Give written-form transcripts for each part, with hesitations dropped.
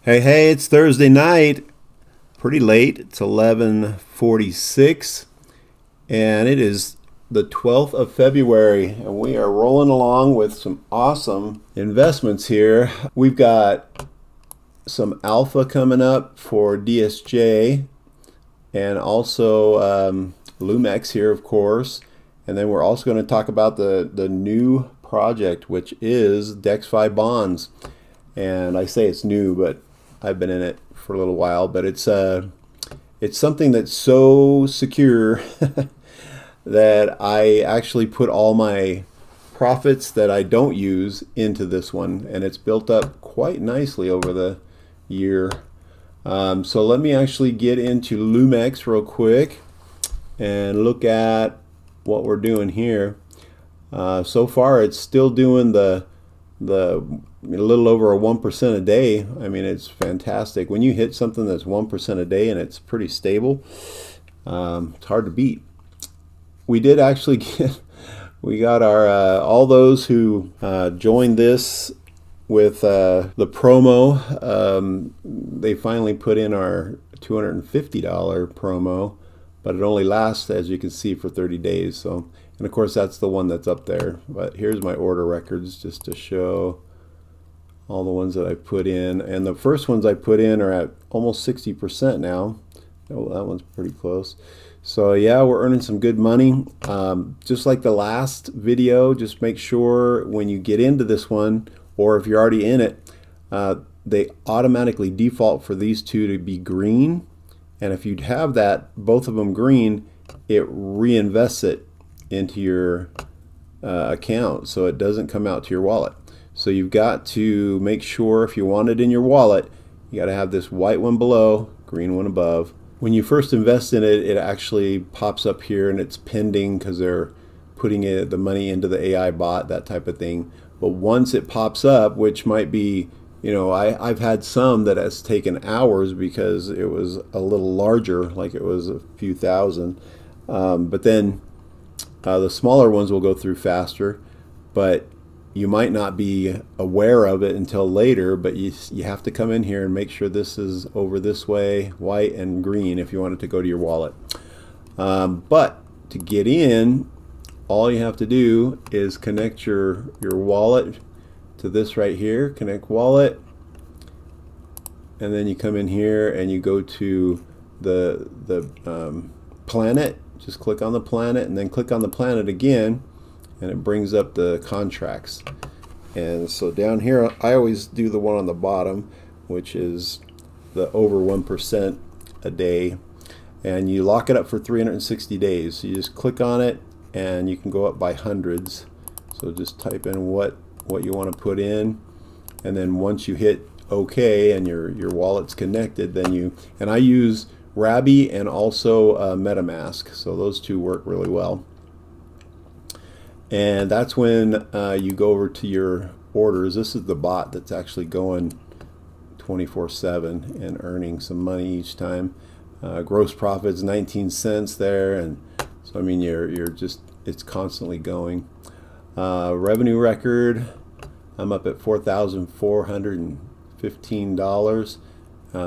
Hey, it's Thursday night. Pretty late. It's 11:46 and it is the 12th of February and we are rolling along with some awesome investments here. We've got some alpha coming up for DSJ and also Lumex here, of course. And then we're also going to talk about the new project, which is DEX5 bonds. And I say it's new, but I've been in it for a little while. But it's something that's so secure that I actually put all my profits that I don't use into this one, and it's built up quite nicely over the year. So let me actually get into Lumex real quick and look at what we're doing here. So far, it's still doing the a little over a 1% a day. I mean, it's fantastic. When you hit something that's 1% a day and it's pretty stable, it's hard to beat. We did actually we got our all those who joined this with the promo. They finally put in our $250 promo, but it only lasts, as you can see, for 30 days. So, and of course, that's the one that's up there. But here's my order records just to show all the ones that I put in. And the first ones I put in are at almost 60% now. Oh, that one's pretty close. So yeah, we're earning some good money. Just like the last video, just make sure when you get into this one, or if you're already in it, they automatically default for these two to be green. And if you'd have that, both of them green, it reinvests it into your account, so it doesn't come out to your wallet. So you've got to make sure, if you want it in your wallet, you got to have this white one below, green one above. When you first invest in it, it actually pops up here and it's pending because they're putting the money into the AI bot, that type of thing. But once it pops up, which might be, I've had some that has taken hours because it was a little larger, like it was a few thousand. But then the smaller ones will go through faster, but you might not be aware of it until later. But you have to come in here and make sure this is over this way, white and green, if you want it to go to your wallet. But to get in, all you have to do is connect your wallet to this right here, connect wallet, and then you come in here and you go to the planet. Just click on the planet and then click on the planet again, and it brings up the contracts. And so down here, I always do the one on the bottom, which is the over 1% a day, and you lock it up for 360 days. So you just click on it and you can go up by hundreds. So just type in what you want to put in, and then once you hit OK and your wallet's connected, then and I use Rabby and also MetaMask, so those two work really well. And that's when you go over to your orders. This is the bot that's actually going 24/7 and earning some money each time. Gross profits 19 cents there, and so I mean you're just, it's constantly going. Revenue record, I'm up at $4,415.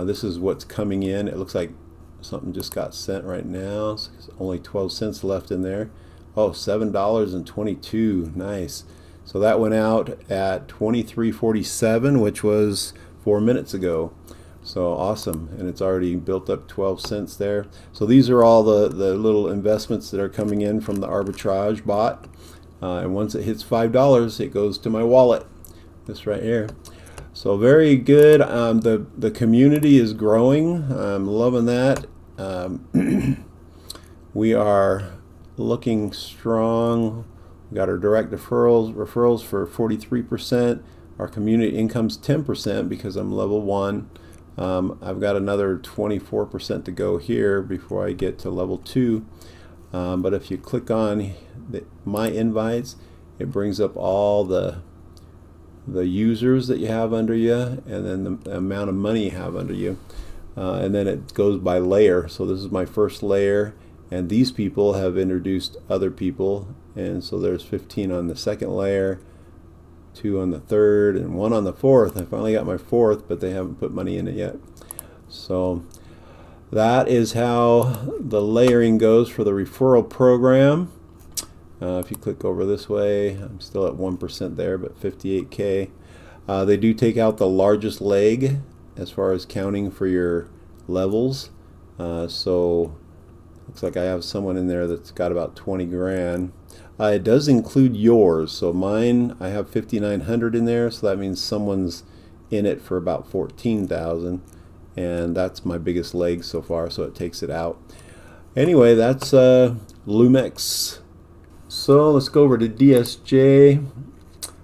This is what's coming in. It looks like something just got sent right now. So only 12 cents left in there. Oh, $7.22. Nice. So that went out at 23.47, which was 4 minutes ago. So awesome. And it's already built up 12 cents there. So these are all the little investments that are coming in from the arbitrage bot. And once it hits $5, it goes to my wallet. This right here. So very good. The community is growing. I'm loving that. We are looking strong. We got our direct referrals for 43%. Our community income's 10% because I'm level 1. I've got another 24% to go here before I get to level 2. But if you click on my invites, it brings up all the users that you have under you, and then the amount of money you have under you, and then it goes by layer. So this is my first layer, and these people have introduced other people, and so there's 15 on the second layer, 2 on the 3rd, and 1 on the 4th. I finally got my 4th, but they haven't put money in it yet. So that is how the layering goes for the referral program. If you click over this way, I'm still at 1% there, but 58K. They do take out the largest leg as far as counting for your levels. So looks like I have someone in there that's got about 20 grand. It does include yours. So mine, I have 5,900 in there, so that means someone's in it for about 14,000, and that's my biggest leg so far, so it takes it out. Anyway, that's Lumex. So let's go over to DSJ.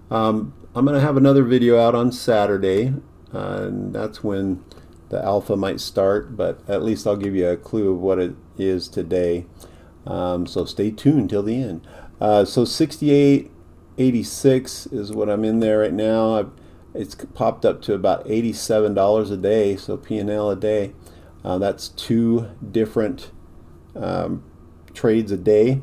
I'm going to have another video out on Saturday, and that's when the alpha might start, but at least I'll give you a clue of what it is today. So stay tuned till the end. So 68.86 is what I'm in there right now. It's popped up to about $87 a day, so P&L a day. That's 2 different trades a day.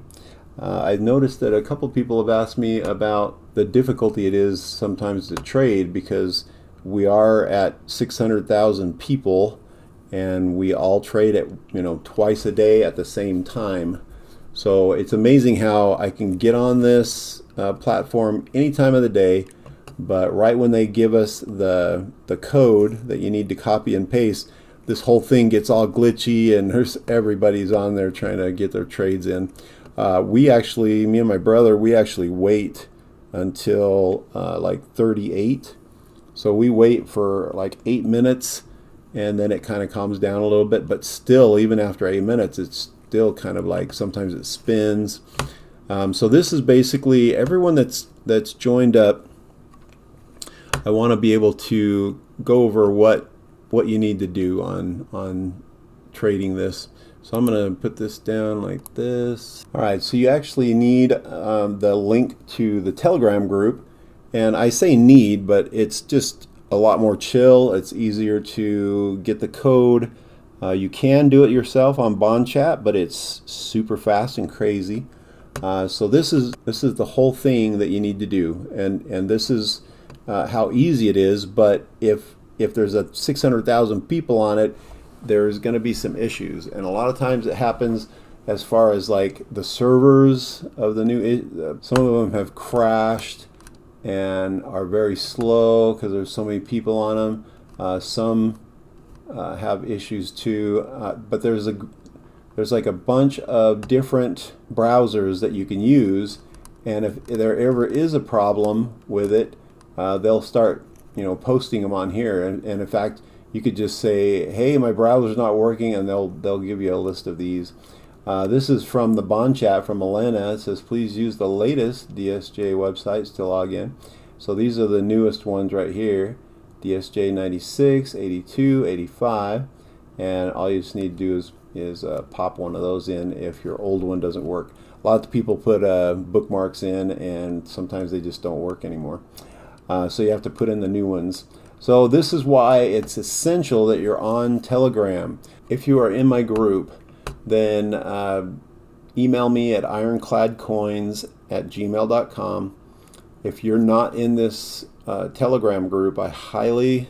I've noticed that a couple people have asked me about the difficulty it is sometimes to trade, because we are at 600,000 people and we all trade at twice a day at the same time. So it's amazing how I can get on this platform any time of the day, but right when they give us the code that you need to copy and paste, this whole thing gets all glitchy and everybody's on there trying to get their trades in. Me and my brother, we actually wait until like 38. So we wait for like 8 minutes, and then it kind of calms down a little bit, but still, even after 8 minutes, it's still kind of like sometimes it spins. So this is basically everyone that's joined up. I want to be able to go over what you need to do on trading this. So I'm going to put this down like this. All right, so you actually need the link to the Telegram group. And I say need, but it's just a lot more chill. It's easier to get the code. You can do it yourself on Bond Chat, but it's super fast and crazy. So this is the whole thing that you need to do, and this is how easy it is. But if there's 600,000 people on it, there's going to be some issues, and a lot of times it happens as far as like the servers of the new. Some of them have crashed and are very slow because there's so many people on them. Some have issues too, but there's like a bunch of different browsers that you can use, and if there ever is a problem with it, they'll start posting them on here, and in fact you could just say, hey, my browser's not working, and they'll give you a list of these. This is from the Bond Chat from Elena. It says, please use the latest DSJ websites to log in. So these are the newest ones right here, DSJ 96, 82, 85, and all you just need to do is pop one of those in if your old one doesn't work. A lot of people put bookmarks in, and sometimes they just don't work anymore. So you have to put in the new ones. So this is why it's essential that you're on Telegram. If you are in my group, then email me at ironcladcoins@gmail.com. If you're not in this Telegram group, I highly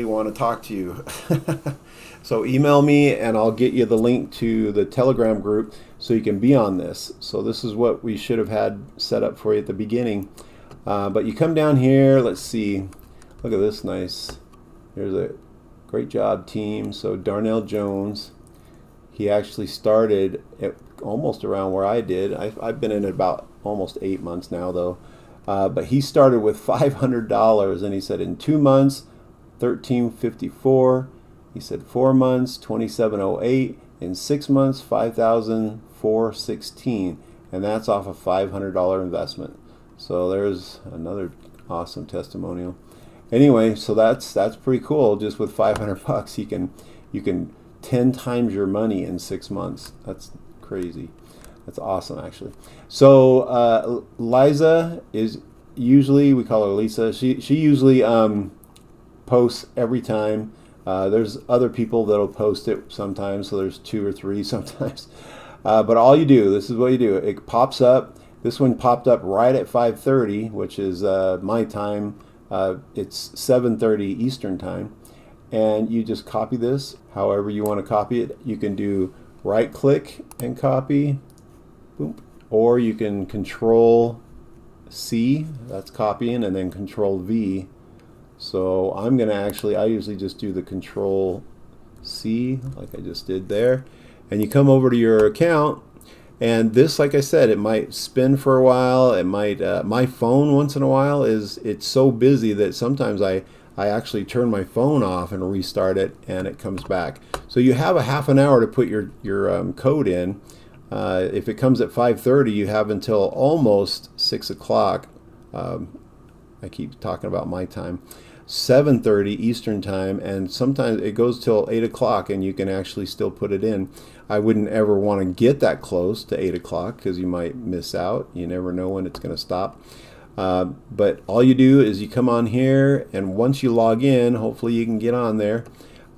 want to talk to you. So email me and I'll get you the link to the Telegram group so you can be on this. So this is what we should have had set up for you at the beginning. But you come down here, let's see, look at this nice, there's a great job team. So Darnell Jones, he actually started at almost around where I did. I've been in it about almost 8 months now though. But he started with $500, and he said in 2 months, $13.54. He said 4 months, $27.08. In 6 months, $5,416, and that's off a $500 investment. So there's another awesome testimonial. Anyway, so that's pretty cool. Just with $500, you can 10 times your money in 6 months. That's crazy. That's awesome, actually. So Liza is usually, we call her Lisa. She usually posts every time. There's other people that'll post it sometimes. So there's 2 or 3 sometimes. But all you do, this is what you do. It pops up. This one popped up right at 5:30, which is my time. It's 7:30 Eastern time. And you just copy this however you want to copy it. You can do right click and copy, boom, or you can control C, that's copying, and then control V. So I'm going to I usually just do the control C like I just did there. And you come over to your account, and this, like I said, it might spin for a while. It might, my phone once in a while it's so busy that sometimes I actually turn my phone off and restart it, and it comes back. So you have a half an hour to put your code in. If it comes at 5:30, you have until almost 6 o'clock. I keep talking about my time. 7:30 Eastern time, and sometimes it goes till 8 o'clock, and you can actually still put it in. I wouldn't ever want to get that close to 8 o'clock because you might miss out. You never know when it's going to stop. But all you do is you come on here, and once you log in, hopefully you can get on there.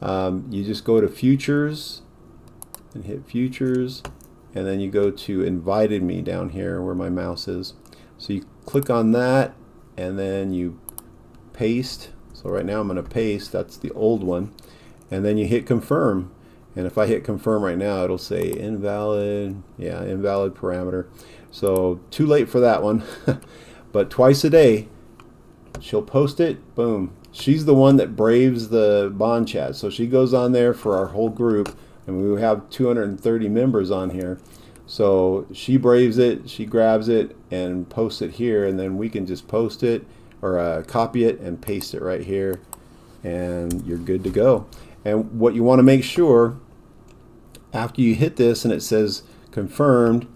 You just go to futures and hit futures, and then you go to invited me down here where my mouse is. So you click on that, and then you paste. So right now I'm going to paste, that's the old one, and then you hit confirm. And if I hit confirm right now, it'll say invalid, yeah, invalid parameter. So too late for that one. But twice a day she'll post it, boom. She's the one that braves the bond chat, so she goes on there for our whole group, and we have 230 members on here. So she braves it, she grabs it and posts it here, and then we can just post it or copy it and paste it right here, and you're good to go. And what you want to make sure, after you hit this and it says confirmed,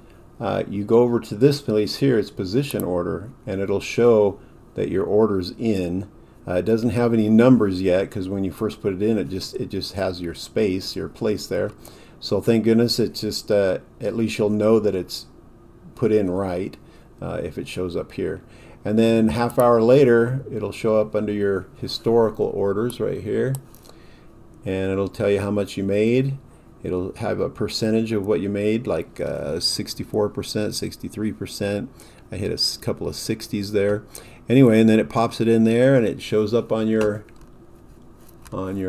you go over to this place here, it's position order, and it'll show that your order's in. It doesn't have any numbers yet because when you first put it in, it just has your space, your place there. So thank goodness, it's just at least you'll know that it's put in right if it shows up here. And then half hour later, it'll show up under your historical orders right here, and it'll tell you how much you made. It'll have a percentage of what you made, like 64%, 63%. I hit a couple of 60s there. Anyway, and then it pops it in there, and it shows up on your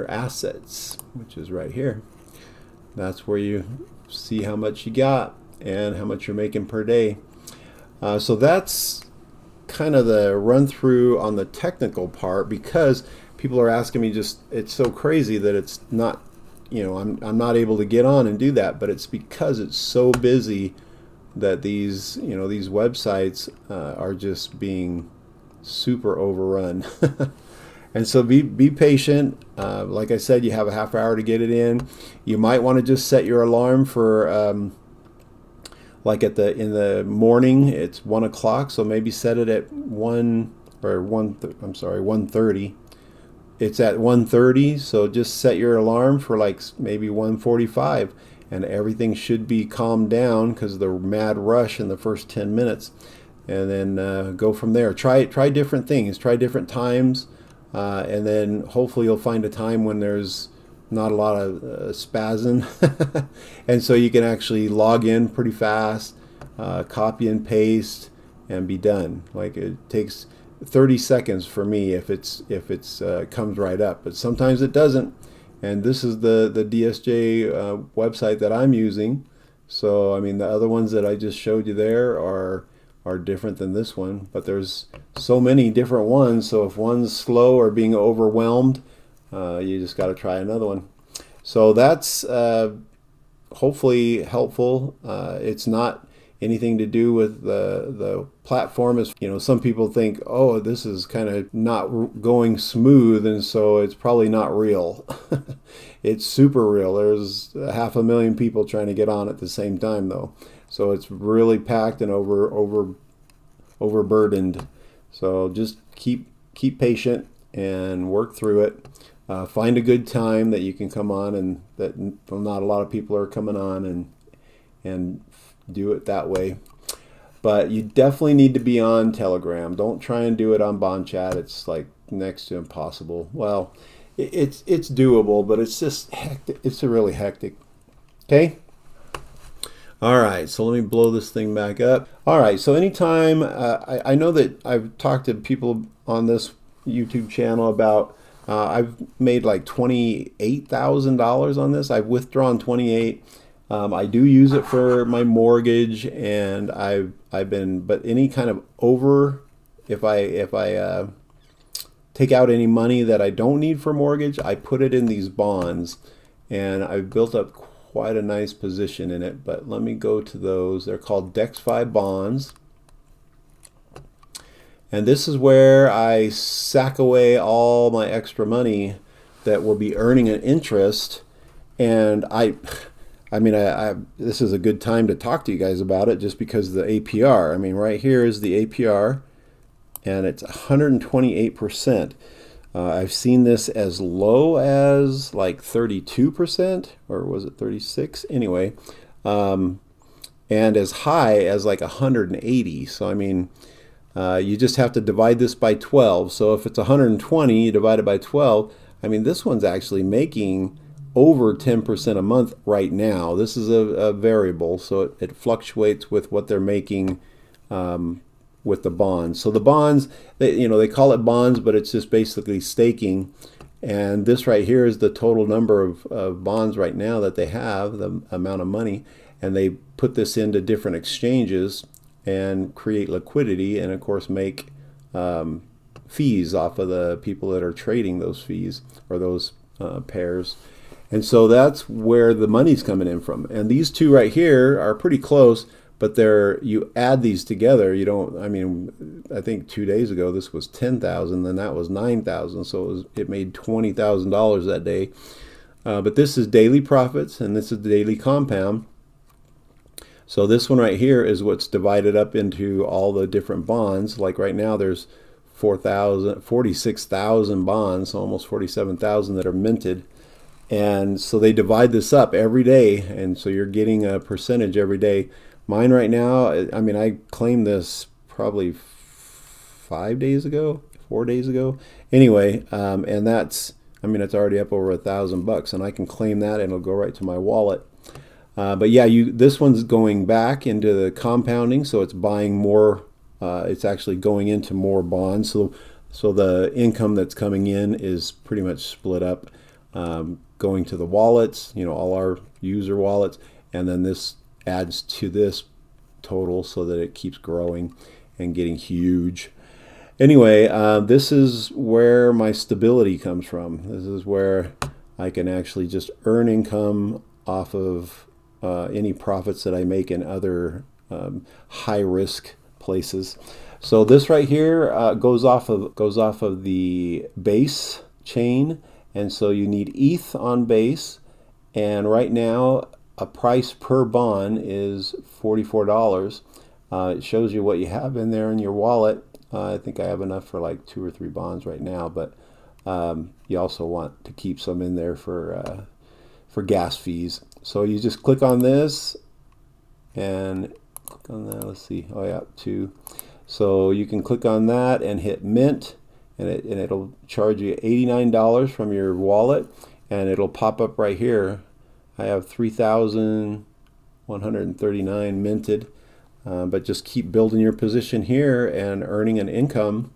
assets, which is right here. That's where you see how much you got and how much you're making per day. So that's kind of the run through on the technical part, because people are asking me, just it's so crazy that it's not, you know, I'm not able to get on and do that, but it's because it's so busy that these, you know, these websites are just being super overrun. And so be patient. Like I said, you have a half hour to get it in. You might want to just set your alarm for like in the morning, it's 1 o'clock, so maybe set it at 1:30. It's at 1:30, so just set your alarm for like maybe 1:45, and everything should be calmed down because of the mad rush in the first 10 minutes, and then go from there. Try different things, try different times, and then hopefully you'll find a time when there's not a lot of spazzing, and so you can actually log in pretty fast, copy and paste, and be done. Like it takes 30 seconds for me if it's comes right up, but sometimes it doesn't. And this is the DSJ website that I'm using. So I mean, the other ones that I just showed you there are different than this one, but there's so many different ones. So if one's slow or being overwhelmed, you just got to try another one. So that's hopefully helpful. It's not anything to do with the platform. Is, you know, some people think, oh, this is kind of not going smooth, and so it's probably not real. It's super real. There's 500,000 people trying to get on at the same time, though. So it's really packed and overburdened. So just keep patient and work through it. Find a good time that you can come on, and that not a lot of people are coming on, and do it that way. But you definitely need to be on Telegram. Don't try and do it on Bond Chat. It's like next to impossible. Well, it's doable, but it's just hectic. It's really hectic. Okay. All right, so let me blow this thing back up. All right, so anytime, I know that I've talked to people on this YouTube channel about, I've made like $28,000 on this. I've withdrawn 28. I do use it for my mortgage, and I've been, but any kind of over, if I take out any money that I don't need for mortgage, I put it in these bonds, and I've built up quite a nice position in it. But let me go to those. They're called DEX5 bonds. And this is where I sack away all my extra money that will be earning an interest. And I mean, this is a good time to talk to you guys about it just because of the APR. I mean, right here is the APR, and it's 128%. I've seen this as low as like 32%, or was it 36? Anyway, and as high as like 180. So I mean, you just have to divide this by 12. So if it's 120, you divide it by 12. I mean, this one's actually making over 10% a month right now. This is a variable, so it fluctuates with what they're making with the bonds. So the bonds, they call it bonds, but it's just basically staking. And this right here is the total number of bonds right now that they have, the amount of money. And they put this into different exchanges and create liquidity, and of course make fees off of the people that are trading those fees or those pairs. And so that's where the money's coming in from. And these two right here are pretty close, but you add these together. You don't, I mean, I think 2 days ago this was 10,000, then that was 9,000, so it made $20,000 that day. But this is daily profits, and this is daily compound. So this one right here is what's divided up into all the different bonds. Like right now there's 46,000 bonds, almost 47,000 that are minted. And so they divide this up every day, and so you're getting a percentage every day. Mine right now, I mean, I claimed this probably 4 days ago. Anyway, and that's, I mean, it's already up over $1,000, and I can claim that, and it'll go right to my wallet. But yeah, this one's going back into the compounding, so it's buying more. It's actually going into more bonds. So the income that's coming in is pretty much split up, going to the wallets, all our user wallets, and then this adds to this total so that it keeps growing and getting huge. Anyway, this is where my stability comes from. This is where I can actually just earn income off of any profits that I make in other high risk places. So this right here goes off of the base chain, and so you need ETH on base, and right now a price per bond is $44. It shows you what you have in there in your wallet. I think I have enough for like 2 or 3 bonds right now, but you also want to keep some in there for gas fees. So you just click on this and click on that. Let's see. Oh yeah, 2. So you can click on that and hit mint, and it'll charge you $89 from your wallet, and it'll pop up right here. I have 3,139 minted, but just keep building your position here and earning an income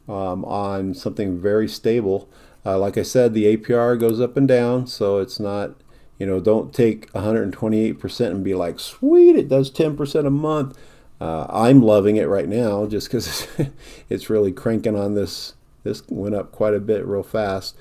on something very stable. Like I said, the APR goes up and down, so it's not, don't take 128% and be like, sweet, it does 10% a month. I'm loving it right now just because it's really cranking on this. This went up quite a bit real fast.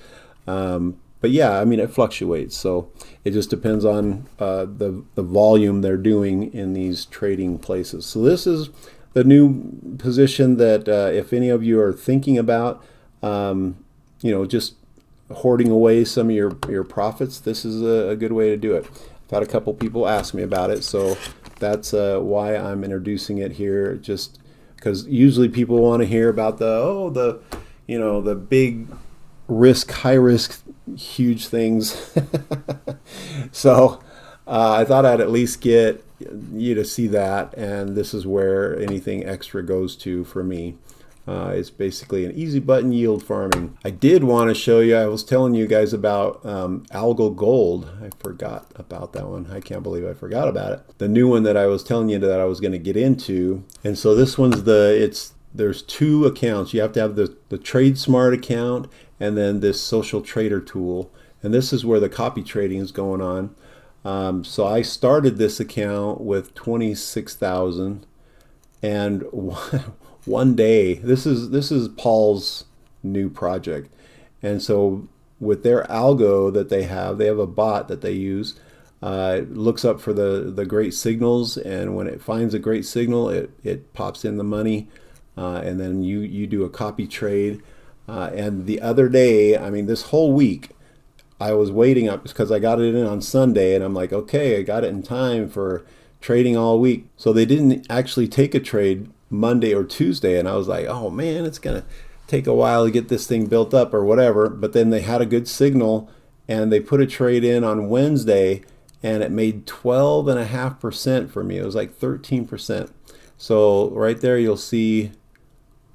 But yeah, I mean, it fluctuates. So it just depends on the volume they're doing in these trading places. So this is the new position that if any of you are thinking about, just hoarding away some of your profits, this is a good way to do it. I've had a couple people ask me about it, so that's why I'm introducing it here. Just because usually people want to hear about the big risk, high risk, huge things. So I thought I'd at least get you to see that, and this is where anything extra goes to for me. It's basically an easy button yield farming. I did want to show you, I was telling you guys about algal gold. I forgot about that one. I can't believe I forgot about it. The new one that I was telling you that I was going to get into. And so this one's there's two accounts. You have to have the Trade Smart account and then this social trader tool. And this is where the copy trading is going on. So I started this account with 26,000, and one day, this is Paul's new project, and so with their algo that they have a bot that they use. It looks up for the great signals, and when it finds a great signal, it pops in the money, and then you do a copy trade. And the other day, I mean, this whole week, I was waiting up because I got it in on Sunday, and I'm like, okay, I got it in time for trading all week. So they didn't actually take a trade Monday or Tuesday, and I was like, oh man, it's gonna take a while to get this thing built up or whatever. But then they had a good signal, and they put a trade in on Wednesday, and it made 12.5% for me. It was like 13%. So right there, you'll see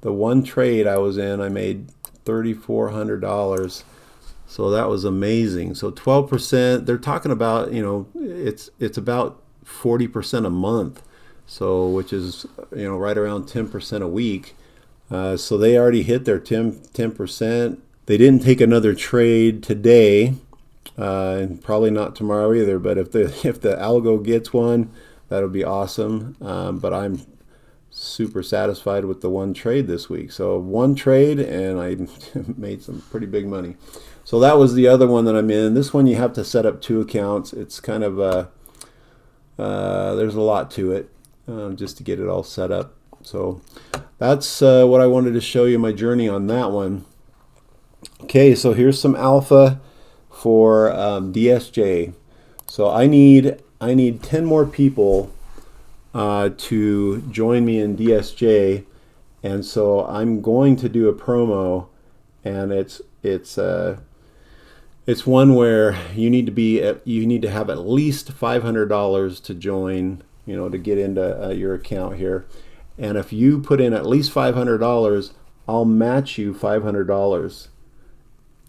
the one trade I was in, I made $3,400. So that was amazing. So 12%, they're talking about, it's about 40% a month. So, which is, right around 10% a week. So they already hit their 10%. They didn't take another trade today, and probably not tomorrow either. But if the algo gets one, that'll be awesome. But I'm super satisfied with the one trade this week. So one trade, and I made some pretty big money. So that was the other one that I'm in. This one you have to set up two accounts. It's kind of there's a lot to it just to get it all set up. So that's what I wanted to show you, my journey on that one. Okay, so here's some alpha for DSJ. So I need 10 more people to join me in DSJ, and so I'm going to do a promo, and it's one where you need to have at least $500 to join, to get into your account here. And if you put in at least $500, I'll match you $500.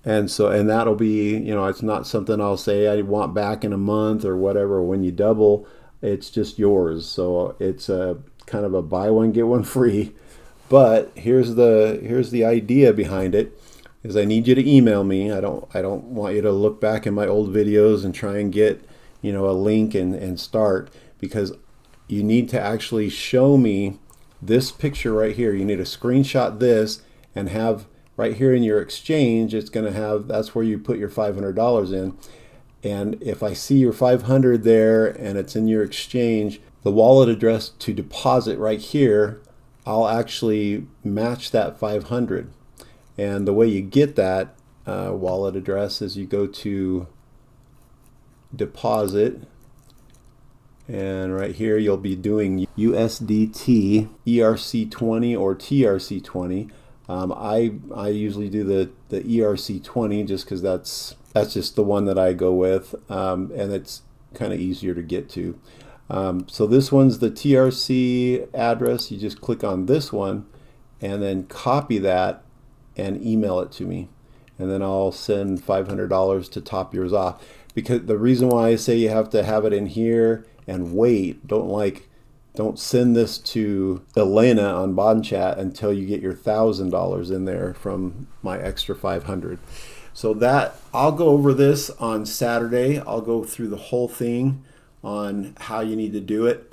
And that'll be, it's not something I'll say I want back in a month or whatever. When you double, it's just yours. So it's a kind of a buy one get one free. But here's the idea behind it. Is I need you to email me. I don't want you to look back in my old videos and try and get, a link and start, because you need to actually show me this picture right here. You need to screenshot this and have right here in your exchange. It's going to have, that's where you put your $500 in. And if I see your 500 there and it's in your exchange, the wallet address to deposit right here, I'll actually match that 500. And the way you get that wallet address is you go to deposit, and right here you'll be doing USDT, ERC20 or TRC20. I usually do the ERC20 just because that's just the one that I go with, and it's kind of easier to get to. So this one's the TRC address. You just click on this one and then copy that and email it to me, and then I'll send $500 to top yours off. Because the reason why I say you have to have it in here and wait, don't send this to Elena on Bond Chat until you get your $1,000 in there from my extra 500. So that I'll go over this on Saturday. I'll go through the whole thing on how you need to do it.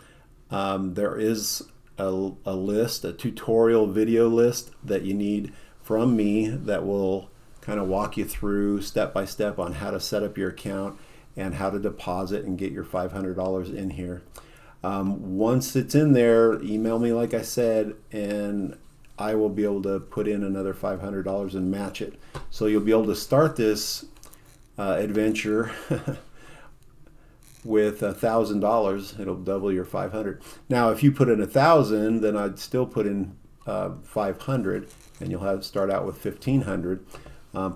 There is a list, a tutorial video list that you need from me that will kind of walk you through step by step on how to set up your account and how to deposit and get your $500 in here. Once it's in there, email me like I said, and I will be able to put in another $500 and match it. So you'll be able to start this adventure with $1,000. It'll double your 500. Now, if you put in 1,000, then I'd still put in 500, and you'll have to start out with 1,500.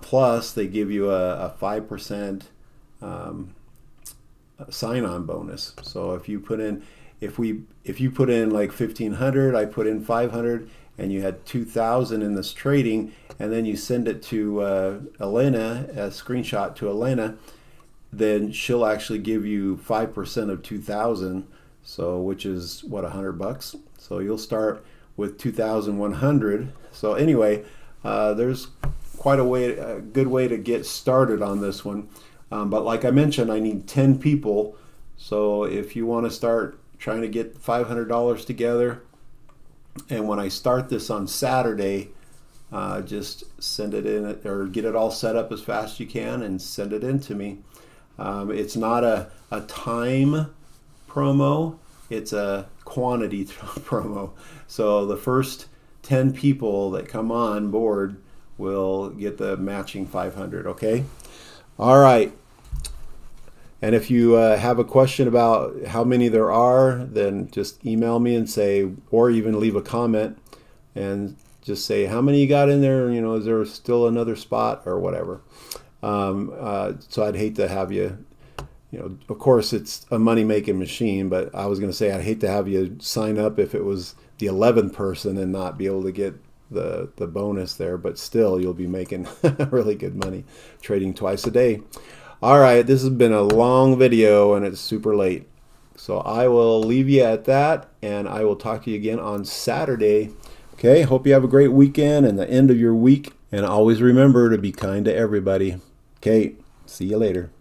Plus, they give you a 5% sign-on bonus. So if you put in, if you put in like 1,500, I put in 500, and you had 2,000 in this trading, and then you send it to Elena, a screenshot to Elena, then she'll actually give you 5% of 2,000, so which is what, $100. So you'll start with 2,100. So anyway, there's quite a good way to get started on this one. But like I mentioned, I need 10 people. So if you want to start trying to get $500 together, and when I start this on Saturday, just send it in, or get it all set up as fast as you can and send it in to me. It's not a time promo, it's a quantity promo. So the first 10 people that come on board will get the matching 500, okay? All right. And if you have a question about how many there are, then just email me and say, or even leave a comment and just say how many you got in there. You know, is there still another spot or whatever? So I'd hate to have you, you know, of course it's a money-making machine, but I was going to say I'd hate to have you sign up if it was the 11th person and not be able to get the bonus there, but still you'll be making really good money trading twice a day. All right, this has been a long video and it's super late. So I will leave you at that, and I will talk to you again on Saturday. Okay, hope you have a great weekend and the end of your week. And always remember to be kind to everybody. Okay, see you later.